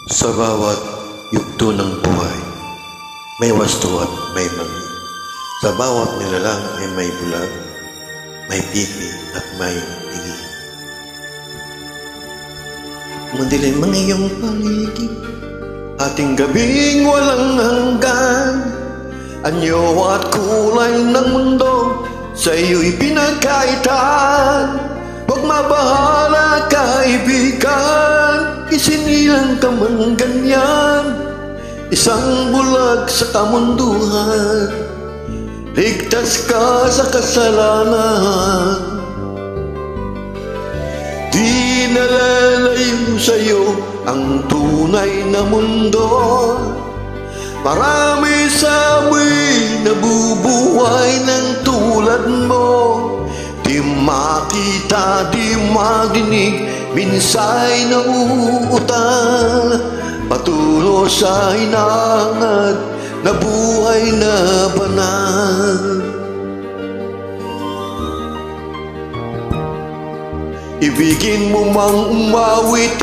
Sa bawat yugto ng buhay, may wasto at may mali. Sa bawat nilalang ay may bulag, may pipi at may tingi. Madilim ang iyong paligid, ating gabing walang hanggan. Anyo at kulay ng mundo, sa iyo'y pinagkaitan. Huwag mabahala kaibigan, isinilang ka man ganyan. Isang bulag sa kamunduhan, ligtas ka sa kasalanan. Di nalalayo sa'yo ang tunay na mundo. Marami sa amoy nabubuhay ng tulad mo. Di makita, di madinig, minsay nauutal. Patulo sa hinangad na buhay na banal. Ibigin mo mang umawit,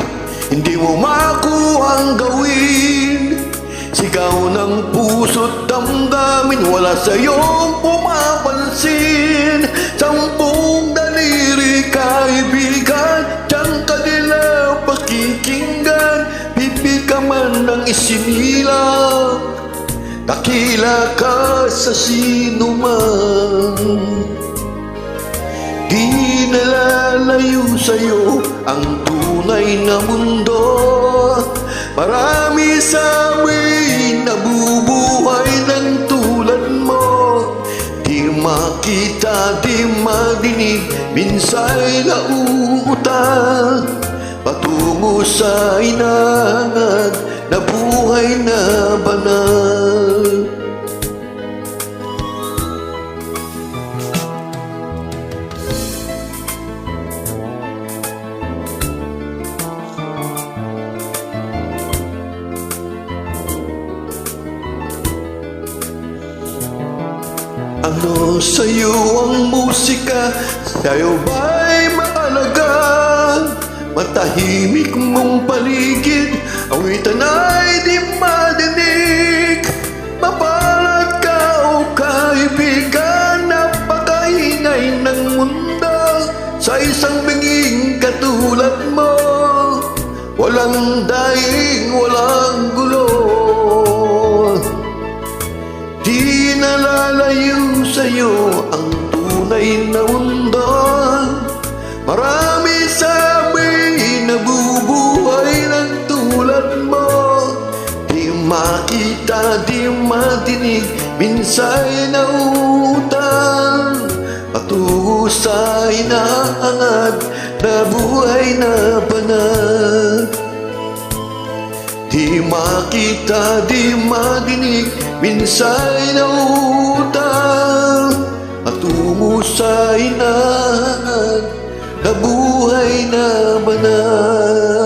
hindi mo makuha ang gawin. Sigaw ng puso't damdamin, wala sa'yong pumapansin. Sampung daliri kaibigan, diyan ka nila pakikinggan. Bibig ka man ng isinilang, dakila ka sa sinuman. Di nalalayo sa'yo ang tunay na mundo. Marami sa amin nabubuhay ng tulad mo. Di makita, di madinig, minsay nauutal. Patungo sa hinangad na buhay na banal. Ano sa'yo ang musika? Sa'yo ba'y maalaga? Matahimik mong paligid, awitan ay di madinig. Mapalad ka o kaibigan, napakaingay ng mundo. Sa isang binging katulad mo, walang daing, walang gulo. Di nalalayo sa'yo ang tunay na mundo. Marami sa amin nabubuhay ng tulad mo. Di makita, di madinig, minsay nauutal. Patungo sa hinahangad na buhay na banal. Di makita, di madinig, minsay nauutal. Patungo sa hinahangad na buhay na banal.